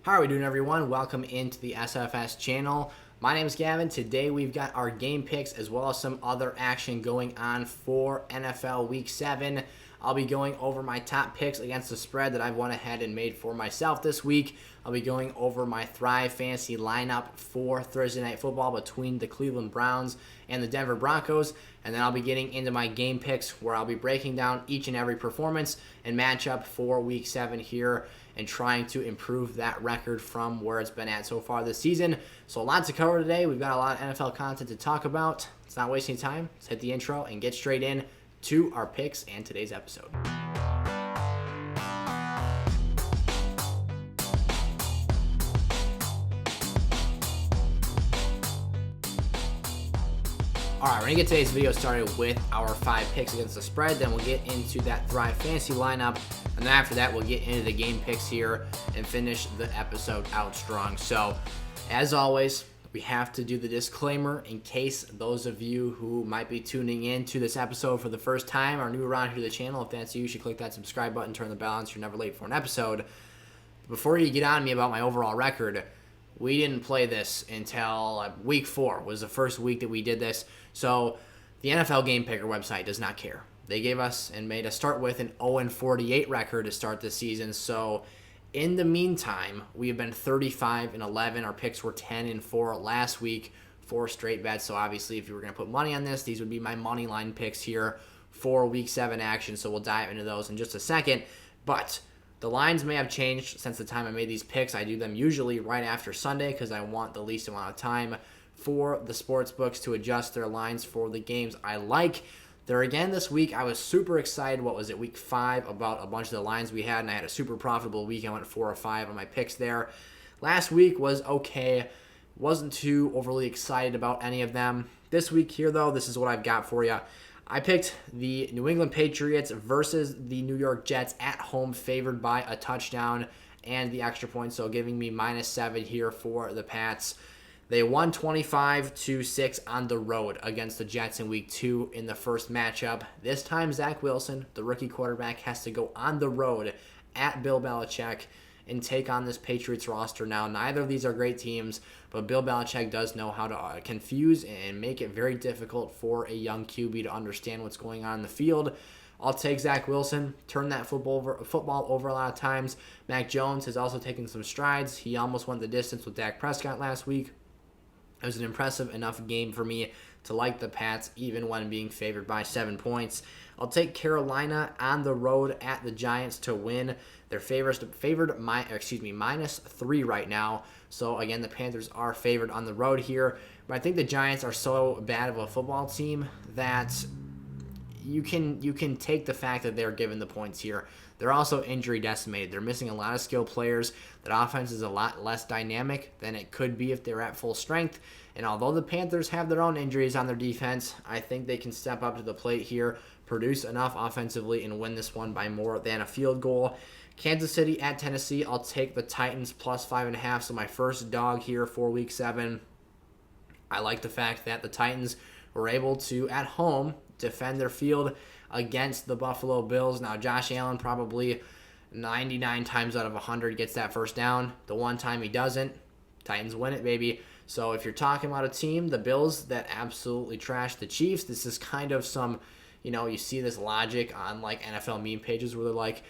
How are we doing, everyone? Welcome into the SFS channel. My name is Gavin. Today we've got our game picks as well as some other action going on for NFL Week 7. I'll be going over my top picks against the spread that I've went ahead and made for myself this week. I'll be going over my ThriveFantasy lineup for Thursday Night Football between the Cleveland Browns and the Denver Broncos. And then I'll be getting into my game picks where I'll be breaking down each and every performance and matchup for Week 7 here and trying to improve that record from where it's been at so far this season. So a lot to cover today. We've got a lot of NFL content to talk about. It's not wasting time. Let's hit the intro and get straight in to our picks and today's episode. All right, we're going to get today's video started with our 5 picks against the spread. Then we'll get into that ThriveFantasy lineup. And then after that, we'll get into the game picks here and finish the episode out strong. So, as always, we have to do the disclaimer in case those of you who might be tuning in to this episode for the first time are new around here to the channel. If that's you, you should click that subscribe button, turn the bell on so you're never late for an episode. Before you get on me about my overall record, we didn't play this until week 4 was the first week that we did this. So the NFL Game Picker website does not care. They gave us and made us start with an 0-48 record to start the season. So in the meantime, we have been 35-11. Our picks were 10-4 last week, 4 straight bets. So obviously, if you were going to put money on this, these would be my money line picks here for Week 7 action. So we'll dive into those in just a second. But the lines may have changed since the time I made these picks. I do them usually right after Sunday because I want the least amount of time for the sports books to adjust their lines for the games I like. There again this week, I was super excited. What was it, week 5, about a bunch of the lines we had, and I had a super profitable week. I went 4 or 5 on my picks there. Last week was okay. Wasn't too overly excited about any of them. This week here, though, this is what I've got for you. I picked the New England Patriots versus the New York Jets at home, favored by a touchdown and the extra point, so giving me -7 here for the Pats. They won 25-6 on the road against the Jets in Week 2 in the first matchup. This time, Zach Wilson, the rookie quarterback, has to go on the road at Bill Belichick and take on this Patriots roster. Now, neither of these are great teams, but Bill Belichick does know how to confuse and make it very difficult for a young QB to understand what's going on in the field. I'll take Zach Wilson, turn that football over a lot of times. Mac Jones has also taken some strides. He almost went the distance with Dak Prescott last week. It was an impressive enough game for me to like the Pats, even when being favored by 7 points. I'll take Carolina on the road at the Giants to win. They're favored -3 right now. So again, the Panthers are favored on the road here. But I think the Giants are so bad of a football team that you can take the fact that they're given the points here. They're also injury decimated. They're missing a lot of skilled players. That offense is a lot less dynamic than it could be if they're at full strength. And although the Panthers have their own injuries on their defense, I think they can step up to the plate here, produce enough offensively, and win this one by more than a field goal. Kansas City at Tennessee, I'll take the Titans +5.5. So my first dog here for Week 7. I like the fact that the Titans were able to, at home, defend their field against the Buffalo Bills. Now, Josh Allen probably 99 times out of 100 gets that first down. The one time he doesn't, Titans win it, baby. So if you're talking about a team, the Bills that absolutely trashed the Chiefs, this is kind of some, you see this logic on like NFL meme pages where they're like,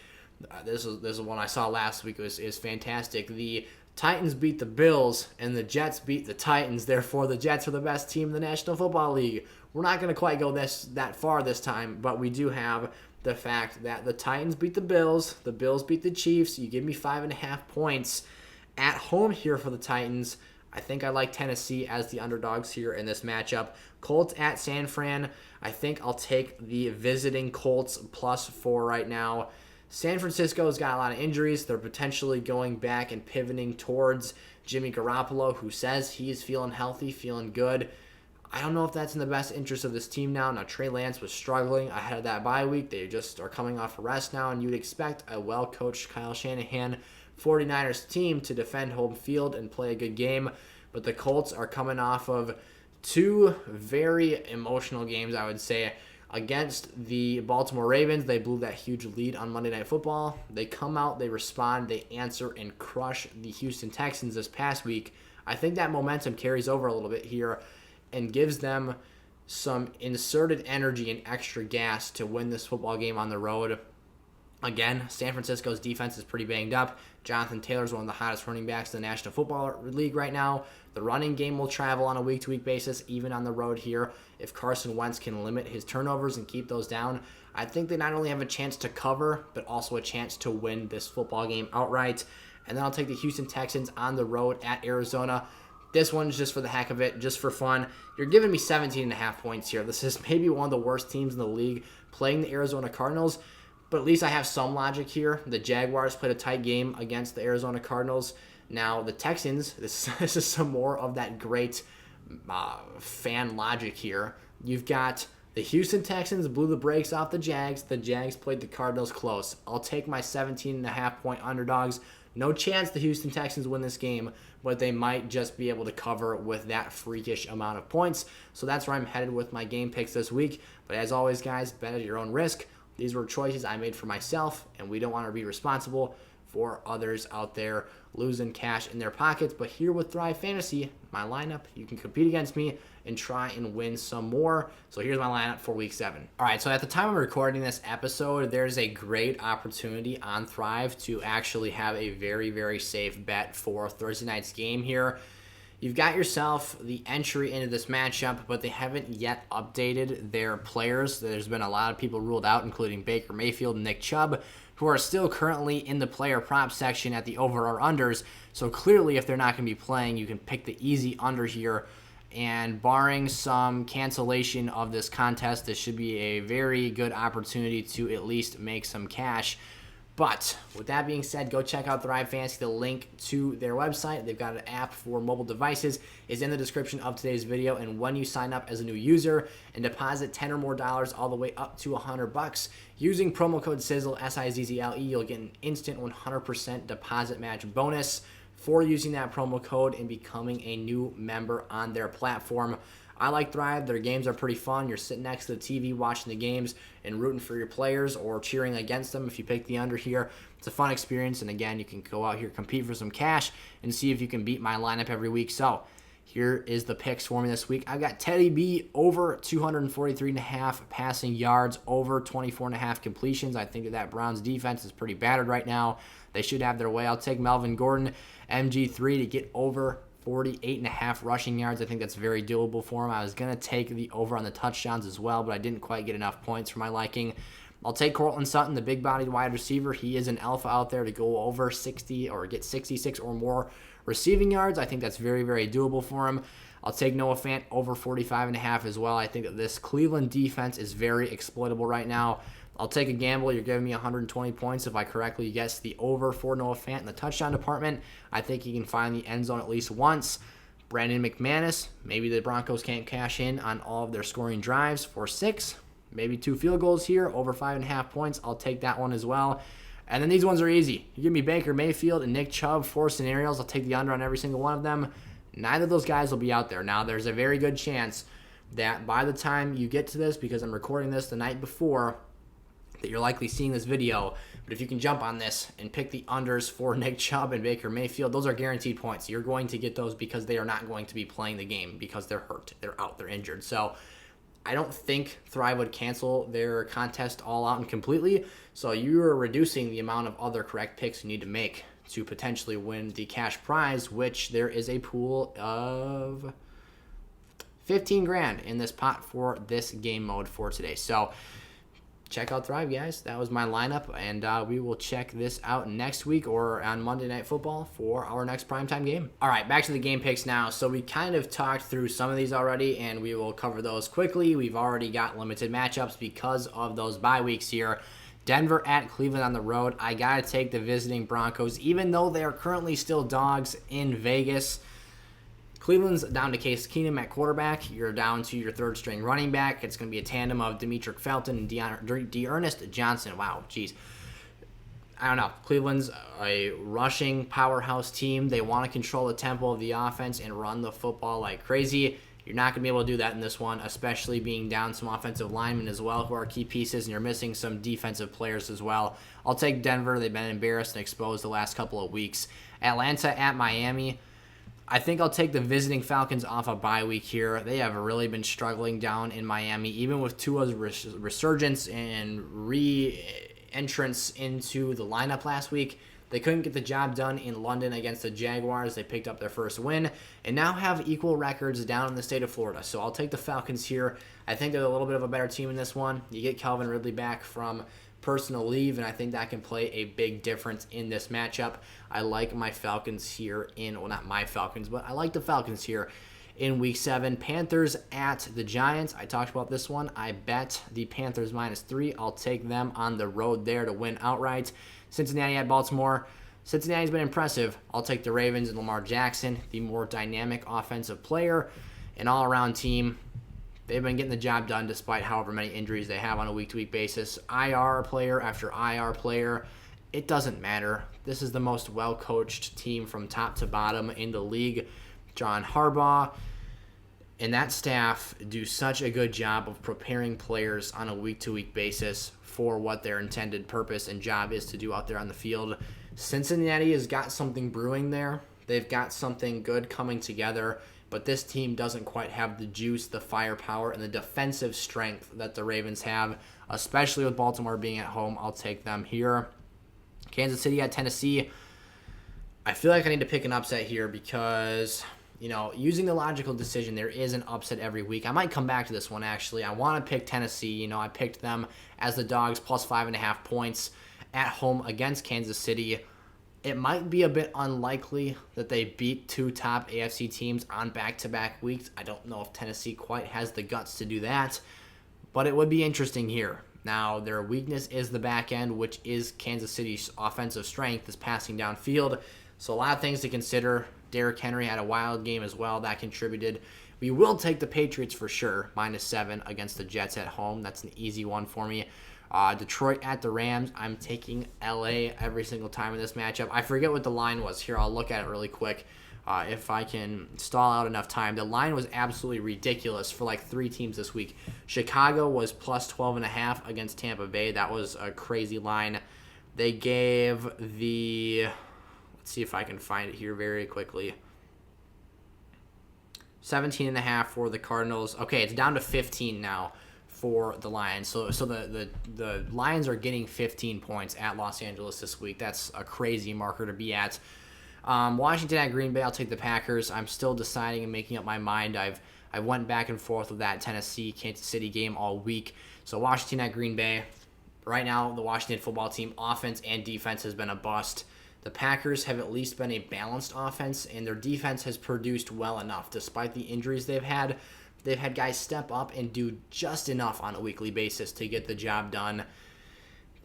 this is one I saw last week. It was fantastic. The Titans beat the Bills and the Jets beat the Titans. Therefore, the Jets are the best team in the National Football League. We're not going to quite go that far this time, but we do have the fact that the Titans beat the Bills beat the Chiefs. You give me 5.5 points at home here for the Titans. I think I like Tennessee as the underdogs here in this matchup. Colts at San Fran. I think I'll take the visiting Colts +4 right now. San Francisco's got a lot of injuries. They're potentially going back and pivoting towards Jimmy Garoppolo, who says he's feeling healthy, feeling good. I don't know if that's in the best interest of this team now. Now, Trey Lance was struggling ahead of that bye week. They just are coming off a rest now, and you'd expect a well-coached Kyle Shanahan 49ers team to defend home field and play a good game. But the Colts are coming off of 2 very emotional games, I would say. Against the Baltimore Ravens, they blew that huge lead on Monday Night Football. They come out, they respond, they answer, and crush the Houston Texans this past week. I think that momentum carries over a little bit here and gives them some inserted energy and extra gas to win this football game on the road. Again, San Francisco's defense is pretty banged up. Jonathan Taylor's one of the hottest running backs in the National Football League right now. The running game will travel on a week-to-week basis, even on the road here. If Carson Wentz can limit his turnovers and keep those down, I think they not only have a chance to cover, but also a chance to win this football game outright. And then I'll take the Houston Texans on the road at Arizona. This one's just for the heck of it, just for fun. You're giving me 17.5 points here. This is maybe one of the worst teams in the league playing the Arizona Cardinals. But at least I have some logic here. The Jaguars played a tight game against the Arizona Cardinals. Now, the Texans, this is some more of that great fan logic here. You've got the Houston Texans blew the brakes off the Jags. The Jags played the Cardinals close. I'll take my 17.5 point underdogs. No chance the Houston Texans win this game, but they might just be able to cover with that freakish amount of points. So that's where I'm headed with my game picks this week. But as always, guys, bet at your own risk. These were choices I made for myself, and we don't want to be responsible for others out there losing cash in their pockets. But here with Thrive Fantasy, my lineup, you can compete against me and try and win some more. So here's my lineup for week 7. All right, so at the time of recording this episode, there's a great opportunity on Thrive to actually have a very, very safe bet for Thursday night's game here. You've got yourself the entry into this matchup, but they haven't yet updated their players. There's been a lot of people ruled out, including Baker Mayfield and Nick Chubb, who are still currently in the player prop section at the over or unders. So clearly, if they're not going to be playing, you can pick the easy under here. And barring some cancellation of this contest, this should be a very good opportunity to at least make some cash. But with that being said, go check out Thrive Fantasy. The link to their website, they've got an app for mobile devices, is in the description of today's video. And when you sign up as a new user and deposit $10 or more all the way up to $100, using promo code SIZZLE, SIZZLE, you'll get an instant 100% deposit match bonus for using that promo code and becoming a new member on their platform. I like Thrive. Their games are pretty fun. You're sitting next to the TV watching the games and rooting for your players or cheering against them if you pick the under here. It's a fun experience, and again, you can go out here, compete for some cash, and see if you can beat my lineup every week. So here is the picks for me this week. I've got Teddy B over 243.5 passing yards, over 24.5 completions. I think that Browns defense is pretty battered right now. They should have their way. I'll take Melvin Gordon, MG3, to get over 48.5 rushing yards. I think that's very doable for him. I was going to take the over on the touchdowns as well, but I didn't quite get enough points for my liking. I'll take Courtland Sutton, the big-bodied wide receiver. He is an alpha out there to go over 60 or get 66 or more receiving yards. I think that's very, very doable for him. I'll take Noah Fant over 45.5 as well. I think that this Cleveland defense is very exploitable right now. I'll take a gamble. You're giving me 120 points if I correctly guess the over for Noah Fant in the touchdown department. I think he can find the end zone at least once. Brandon McManus, maybe the Broncos can't cash in on all of their scoring drives for 6. Maybe 2 field goals here, over 5.5 points. I'll take that one as well. And then these ones are easy. You give me Baker Mayfield and Nick Chubb, 4 scenarios. I'll take the under on every single one of them. Neither of those guys will be out there. Now, there's a very good chance that by the time you get to this, because I'm recording this the night before, that you're likely seeing this video, but if you can jump on this and pick the unders for Nick Chubb and Baker Mayfield, those are guaranteed points. You're going to get those because they are not going to be playing the game because they're hurt, they're out, they're injured. So I don't think Thrive would cancel their contest all out and completely, so you are reducing the amount of other correct picks you need to make to potentially win the cash prize, which there is a pool of 15 grand in this pot for this game mode for today. So check out Thrive, guys. That was my lineup, and we will check this out next week or on Monday Night Football for our next primetime game. All right, back to the game picks now. So we kind of talked through some of these already, and we will cover those quickly. We've already got limited matchups because of those bye weeks here. Denver at Cleveland on the road. I got to take the visiting Broncos, even though they are currently still dogs in Vegas. Cleveland's down to Case Keenum at quarterback. You're down to your third-string running back. It's going to be a tandem of Demetric Felton and D'Ernest Johnson. Wow, geez. I don't know. Cleveland's a rushing powerhouse team. They want to control the tempo of the offense and run the football like crazy. You're not going to be able to do that in this one, especially being down some offensive linemen as well who are key pieces, and you're missing some defensive players as well. I'll take Denver. They've been embarrassed and exposed the last couple of weeks. Atlanta at Miami. I think I'll take the visiting Falcons off a bye week here. They have really been struggling down in Miami, even with Tua's resurgence and re-entrance into the lineup last week. They couldn't get the job done in London against the Jaguars. They picked up their first win and now have equal records down in the state of Florida. So I'll take the Falcons here. I think they're a little bit of a better team in this one. You get Calvin Ridley back from personal leave, and I think that can play a big difference in this matchup. I like my Falcons here not my Falcons, but I like the Falcons here in Week 7. Panthers at the Giants. I talked about this one. I bet the Panthers -3. I'll take them on the road there to win outright. Cincinnati at Baltimore. Cincinnati's been impressive. I'll take the Ravens and Lamar Jackson, the more dynamic offensive player, an all-around team. They've been getting the job done despite however many injuries they have on a week-to-week basis. IR player after IR player. It doesn't matter. This is the most well-coached team from top to bottom in the league. John Harbaugh and that staff do such a good job of preparing players on a week-to-week basis for what their intended purpose and job is to do out there on the field. Cincinnati has got something brewing there. They've got something good coming together, but this team doesn't quite have the juice, the firepower, and the defensive strength that the Ravens have, especially with Baltimore being at home. I'll take them here. Kansas City at Tennessee. I feel like I need to pick an upset here because, using the logical decision, there is an upset every week. I might come back to this one, actually. I want to pick Tennessee. I picked them as the dogs plus 5.5 points at home against Kansas City. It might be a bit unlikely that they beat two top AFC teams on back-to-back weeks. I don't know if Tennessee quite has the guts to do that, but it would be interesting here. Now, their weakness is the back end, which is Kansas City's offensive strength, is passing downfield. So a lot of things to consider. Derrick Henry had a wild game as well. That contributed. We will take the Patriots for sure, -7 against the Jets at home. That's an easy one for me. Detroit at the Rams. I'm taking LA every single time in this matchup. I forget what the line was. Here, I'll look at it really quick if I can stall out enough time. The line was absolutely ridiculous for like 3 teams this week. Chicago was plus 12.5 against Tampa Bay. That was a crazy line. They gave let's see if I can find it here very quickly. 17.5 for the Cardinals. Okay, it's down to 15 now for the Lions. So the Lions are getting 15 points at Los Angeles this week. That's a crazy marker to be at. Washington at Green Bay, I'll take the Packers. I'm still deciding and making up my mind. I went back and forth with that Tennessee-Kansas City game all week. So Washington at Green Bay. Right now, the Washington football team, offense and defense, has been a bust. The Packers have at least been a balanced offense, and their defense has produced well enough. Despite the injuries they've had guys step up and do just enough on a weekly basis to get the job done.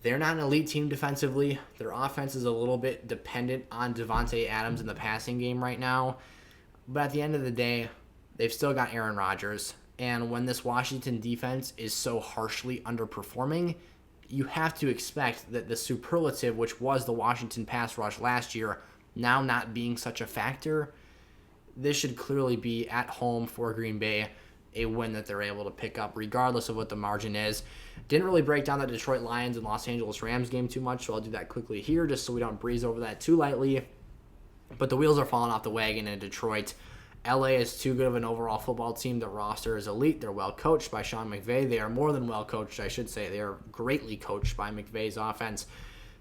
They're not an elite team defensively. Their offense is a little bit dependent on Devontae Adams in the passing game right now. But at the end of the day, they've still got Aaron Rodgers. And when this Washington defense is so harshly underperforming, you have to expect that the superlative, which was the Washington pass rush last year, now not being such a factor, this should clearly be at home for Green Bay, a win that they're able to pick up regardless of what the margin is. Didn't really break down the Detroit Lions and Los Angeles Rams game too much, so I'll do that quickly here just so we don't breeze over that too lightly. But the wheels are falling off the wagon in Detroit. LA is too good of an overall football team. The roster is elite. They're well coached by Sean McVay. They are more than well coached, I should say. They are greatly coached by McVay's offense.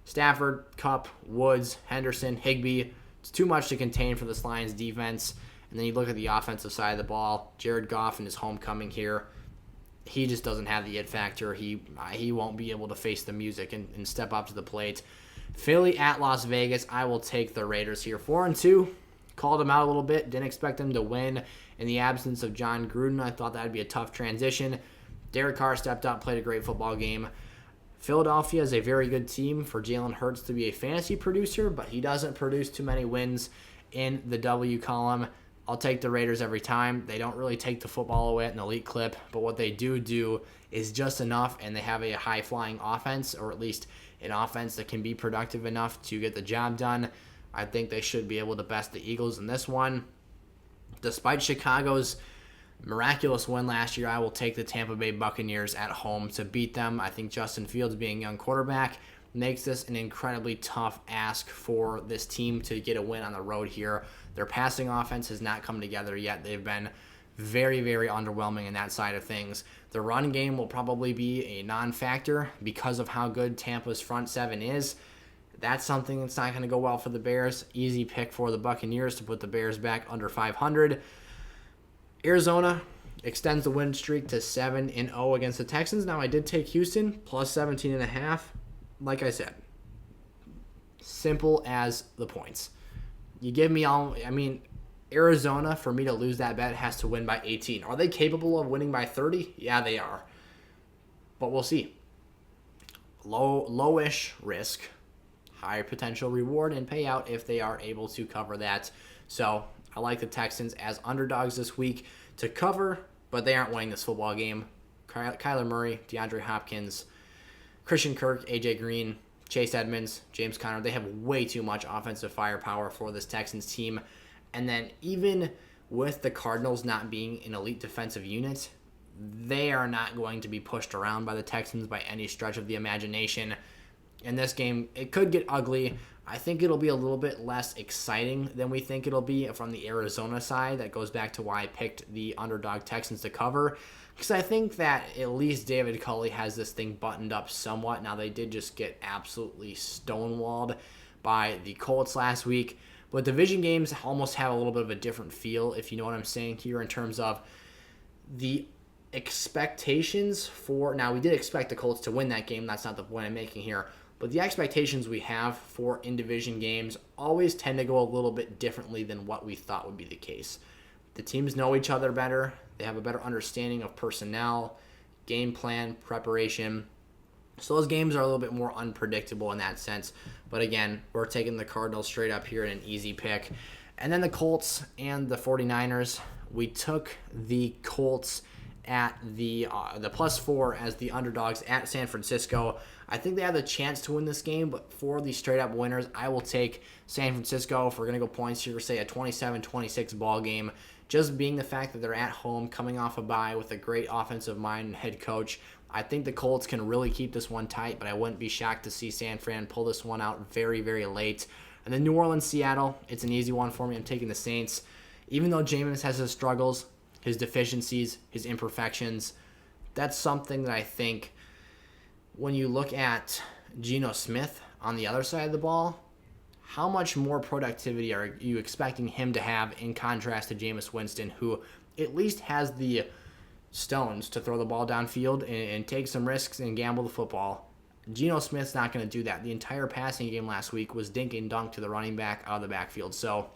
Stafford, Kupp, Woods, Henderson, Higbee. It's too much to contain for this Lions defense. And then you look at the offensive side of the ball. Jared Goff in his homecoming here. He just doesn't have the it factor. He won't be able to face the music and step up to the plate. Philly at Las Vegas. I will take the Raiders here. 4-2. Called them out a little bit. Didn't expect them to win in the absence of John Gruden. I thought that would be a tough transition. Derek Carr stepped up, played a great football game. Philadelphia is a very good team for Jalen Hurts to be a fantasy producer, but he doesn't produce too many wins in the W column. I'll take the Raiders every time. They don't really take the football away at an elite clip, but what they do is just enough, and they have a high-flying offense, or at least an offense that can be productive enough to get the job done. I think they should be able to best the Eagles in this one. Despite Chicago's Miraculous win last year. I will take the Tampa Bay Buccaneers at home to beat them. I think Justin Fields, being a young quarterback, makes this an incredibly tough ask for this team to get a win on the road here. Their passing offense has not come together yet. They've been very, very underwhelming in that side of things. The run game will probably be a non-factor because of how good Tampa's front seven is. That's something that's not going to go well for the Bears. Easy pick for the Buccaneers to put the Bears back under 500. Arizona extends the win streak to 7-0 against the Texans. Now, I did take Houston plus 17.5. Like I said, simple as the points. You give me all, Arizona, for me to lose that bet, has to win by 18. Are they capable of winning by 30? Yeah, they are. But we'll see. Lowish risk, higher potential reward and payout if they are able to cover that. So I like the Texans as underdogs this week to cover, but they aren't winning this football game. Kyler Murray, DeAndre Hopkins, Christian Kirk, AJ Green, Chase Edmonds, James Conner, they have way too much offensive firepower for this Texans team. And then even with the Cardinals not being an elite defensive unit, they are not going to be pushed around by the Texans by any stretch of the imagination. In this game, it could get ugly. I think it'll be a little bit less exciting than we think it'll be from the Arizona side. That goes back to why I picked the underdog Texans to cover, because I think that at least David Culley has this thing buttoned up somewhat. Now, they did just get absolutely stonewalled by the Colts last week, but division games almost have a little bit of a different feel, if you know what I'm saying here, in terms of the expectations for... Now, we did expect the Colts to win that game. That's not the point I'm making here. But the expectations we have for in-division games always tend to go a little bit differently than what we thought would be the case. The teams know each other better. They have a better understanding of personnel, game plan, preparation. So those games are a little bit more unpredictable in that sense. But again, we're taking the Cardinals straight up here in an easy pick. And then the Colts and the 49ers. We took the Colts at the +4 as the underdogs at San Francisco. I think they have the chance to win this game, but for the straight-up winners, I will take San Francisco. If we're going to go points here, say a 27-26 ball game, just being the fact that they're at home, coming off a bye with a great offensive mind and head coach, I think the Colts can really keep this one tight, but I wouldn't be shocked to see San Fran pull this one out very, very late. And then New Orleans, Seattle, it's an easy one for me. I'm taking the Saints. Even though Jameis has his struggles, his deficiencies, his imperfections, that's something that I think when you look at Geno Smith on the other side of the ball, how much more productivity are you expecting him to have in contrast to Jameis Winston, who at least has the stones to throw the ball downfield and take some risks and gamble the football? Geno Smith's not going to do that. The entire passing game last week was dink and dunk to the running back out of the backfield. So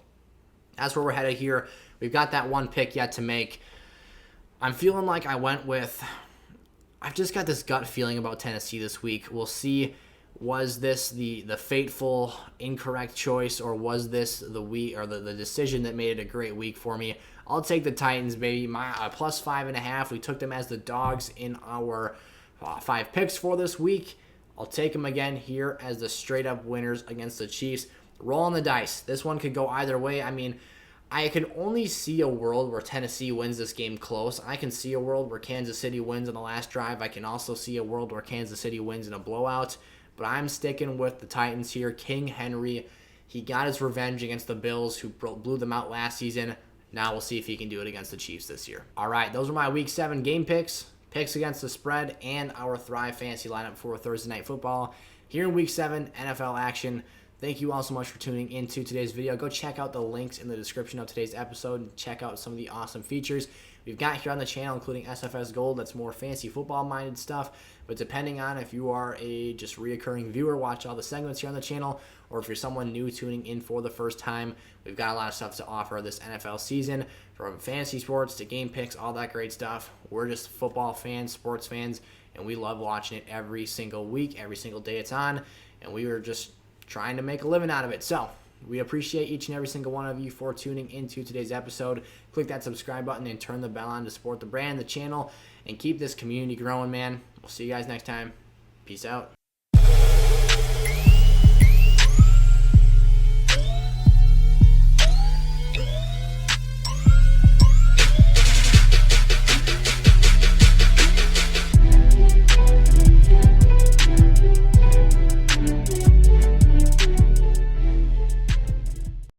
that's where we're headed here. We've got that one pick yet to make. I'm feeling like I've just got this gut feeling about Tennessee this week. We'll see, was this the fateful incorrect choice, or was this the week or the decision that made it a great week for me? I'll take the Titans, baby. My +5.5. We took them as the dogs in our 5 picks for this week. I'll take them again here as the straight up winners against the Chiefs. Rolling the dice. This one could go either way. I can only see a world where Tennessee wins this game close. I can see a world where Kansas City wins on the last drive. I can also see a world where Kansas City wins in a blowout. But I'm sticking with the Titans here. King Henry, he got his revenge against the Bills, who blew them out last season. Now we'll see if he can do it against the Chiefs this year. All right, those are my Week 7 game picks against the spread, and our Thrive Fantasy lineup for Thursday Night Football. Here in Week 7, NFL action. Thank you all so much for tuning into today's video. Go check out the links in the description of today's episode and check out some of the awesome features we've got here on the channel, including SFS Gold. That's more fancy football-minded stuff. But depending on if you are a just reoccurring viewer, watch all the segments here on the channel, or if you're someone new tuning in for the first time, we've got a lot of stuff to offer this NFL season, from fantasy sports to game picks, all that great stuff. We're just football fans, sports fans, and we love watching it every single week, every single day it's on, and we are just trying to make a living out of it. So we appreciate each and every single one of you for tuning into today's episode. Click that subscribe button and turn the bell on to support the brand, the channel, and keep this community growing, man. We'll see you guys next time. Peace out.